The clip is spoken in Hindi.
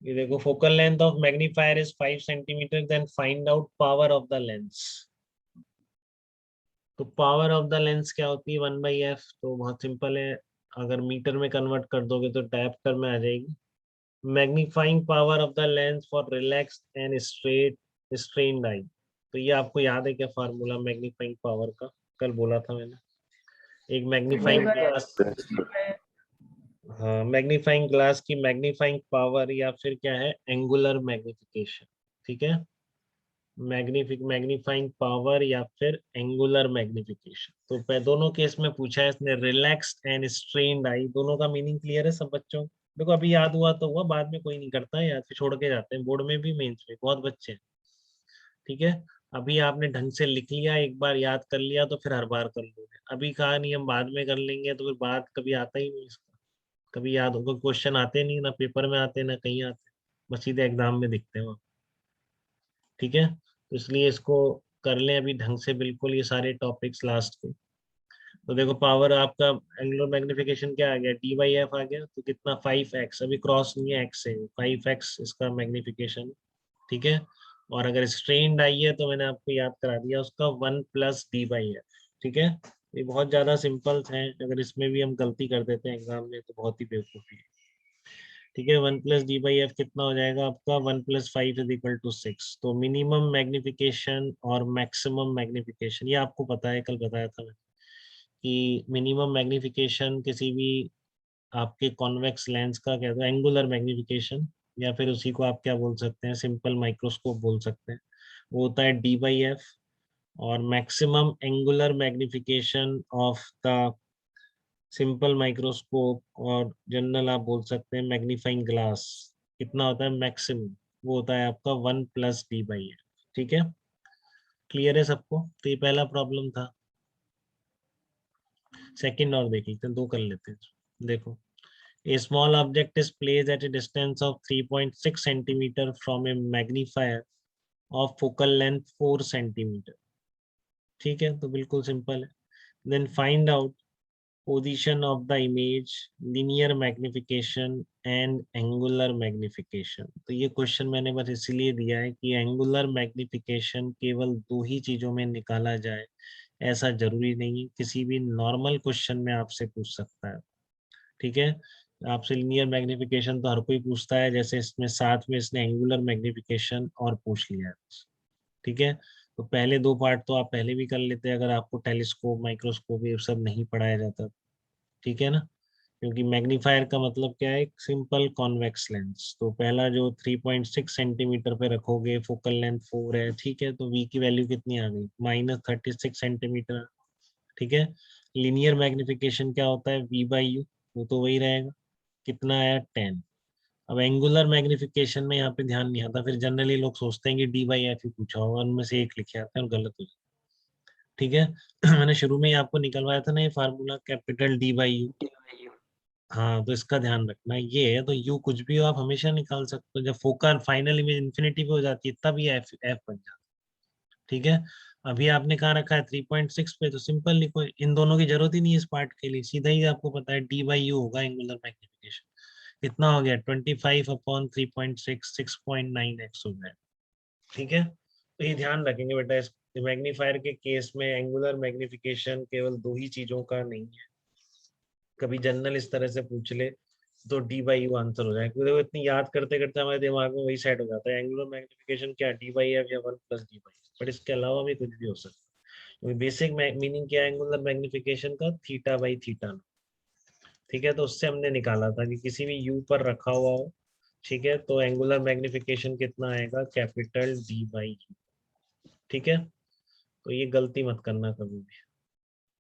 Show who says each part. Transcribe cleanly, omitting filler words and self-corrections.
Speaker 1: ये देखो, focal length of magnifier is 5 centimetre, then find out power of the lens. तो पावर ऑफ द लेंस क्या होती है, 1/f। तो बहुत सिंपल है, अगर मीटर में कन्वर्ट कर दोगे तो डायप्टर में आ जाएगी। Magnifying power of the lens for relaxed and strained eye. तो ये आपको याद है क्या फार्मूला मैग्नीफाइंग पावर का? कल बोला था मैंने। एक
Speaker 2: नहीं
Speaker 1: मैग्नीफाइंग
Speaker 2: भाई,
Speaker 1: ग्लास, हाँ, मैग्नीफाइंग ग्लास की मैग्नीफाइंग पावर या फिर क्या है, एंगुलर मैग्निफिकेशन। ठीक है, मैग्नीफाइंग पावर या फिर एंगुलर मैग्निफिकेशन। तो दोनों केस में पूछा है इसने, रिलैक्स्ड एंड स्ट्रेन्ड आई, दोनों का मीनिंग क्लियर है सब बच्चों? देखो अभी याद हुआ तो हुआ, बाद में कोई नहीं करता है याद, फिर छोड़ के जाते हैं बोर्ड में भी, मेंस में बहुत बच्चे हैं। ठीक है, अभी आपने ढंग से लिख लिया, एक बार याद कर लिया तो फिर हर बार कर लोगे। अभी कहा नहीं हम बाद में कर लेंगे, तो फिर बाद कभी आता ही नहीं इसका। कभी याद होगा, क्वेश्चन आते नहीं, ना पेपर में आते ना कहीं आते, बस सीधे एग्जाम में दिखते हैं वो। ठीक है, तो इसलिए इसको कर लें अभी ढंग से बिल्कुल, ये सारे टॉपिक्स लास्ट के। तो देखो पावर आपका, एंगुलर मैग्निफिकेशन क्या आ गया, d/f आ गया, तो कितना 5x, अभी क्रॉस नहीं है x से, 5x इसका मैग्निफिकेशन। ठीक है, और अगर स्ट्रेन्ड आई है तो मैंने आपको याद करा दिया उसका 1 + d/f। ठीक है, ये बहुत ज्यादा सिंपल है, अगर इसमें भी हम गलती कर देते हैं एग्जाम में तो बहुत ही बेवकूफी है। ठीक है, 1 + d/f कितना हो जाएगा आपका, 1 + 5 = 6। तो मिनिमम मैग्निफिकेशन और मैक्सिमम मैग्निफिकेशन, ये आपको पता है, कल बताया था मैंने कि मिनिमम मैग्निफिकेशन किसी भी आपके कॉन्वेक्स लेंस का क्या है, एंगुलर मैग्निफिकेशन, या फिर उसी को आप क्या बोल सकते हैं, सिंपल माइक्रोस्कोप बोल सकते हैं, वो होता है d/f। और maximum angular magnification of the simple microscope और जनरल आप बोल सकते हैं मैग्नीफाइंग ग्लास, कितना होता है मैक्सिमम, वो होता है आपका 1 + d/f। ठीक है, क्लियर है सबको? तो ये पहला प्रॉब्लम था। सेकंड और देख लेते हैं, दो कर लेते हैं। देखो, a small object is placed at a distance of 3.6 centimeter from a magnifier of focal length 4 centimeter। ठीक है, तो बिल्कुल सिंपल है। then find out position of the image, linear magnification and angular magnification। तो ये क्वेश्चन मैंने बस इसलिए दिया है कि एंगुलर मैग्निफिकेशन केवल दो ही चीजों में निकाला जाए, ऐसा जरूरी नहीं, किसी भी नॉर्मल क्वेश्चन में आपसे पूछ सकता है। ठीक है, आपसे लिनियर मैग्निफिकेशन तो हर कोई पूछता है, जैसे इसमें साथ में इसने एंगुलर मैग्निफिकेशन और पूछ लिया है। ठीक है, तो पहले दो पार्ट तो आप पहले भी कर लेते हैं अगर आपको टेलीस्कोप माइक्रोस्कोप ये सब नहीं पढ़ाया जाता। ठीक है ना, क्योंकि मैग्नीफायर का मतलब क्या है, सिंपल कॉन्वेक्स लेंस। तो पहला जो 3.6 सेंटीमीटर पे रखोगे, फोकल लेंथ 4 है, ठीक है, तो वी की वैल्यू कितनी आ गई, -36 सेंटीमीटर। ठीक है, लीनियर मैग्निफिकेशन क्या होता है, v/u, वो तो वही रहेगा, कितना आया 10। अब एंगुलर मैग्निफिकेशन में यहाँ पे ध्यान नहीं आता, फिर जनरली लोग सोचते हैं कि d/f ही पूछा होगा, उनमें से एक लिखे आते हैं और गलत हो जाता है। ठीक है, मैंने शुरू में ही आपको निकलवाया था ना ये फार्मूला, कैपिटल d/u। हाँ, तो इसका ध्यान रखना, ये है तो u कुछ भी हो आप हमेशा निकाल सकते हो, जब फोकल फाइनल इमेज इन्फिनिटी पे हो जाती है तब ये एफ एफ बन जाता है। ठीक है, अभी आपने कहा रखा है 3.6 पे, तो सिंपल लिखो, इन दोनों की जरूरत ही नहीं है इस पार्ट के लिए, सीधा ही आपको पता है d/u होगा एंगुलर मैग्निफिकेशन। कितना हो गया, 25/3.6, 6.9x हो गया। ठीक है, तो ये ध्यान रखेंगे बेटा, इस मैग्नीफायर के केस में एंगुलर मैग्निफिकेशन केवल दो ही चीजों का नहीं है। कभी जनरल इस तरह से पूछ ले तो d/u आंसर हो जाए, क्योंकि देखो इतनी याद करते करते हमारे दिमाग में वही सेट हो जाता है, एंगुलर मैग्निफिकेशन क्या, d/f या 1 + d/f, बट इसके अलावा भी कुछ भी हो सकता है, क्योंकि बेसिक मीनिंग क्या है एंगुलर मैग्निफिकेशन का, θ/θ। ठीक है, तो उससे हमने निकाला था कि किसी भी u पर रखा हुआ हो, ठीक है, तो एंगुलर मैग्निफिकेशन कितना आएगा, कैपिटल d/u। ठीक है, तो ये गलती मत करना कभी भी।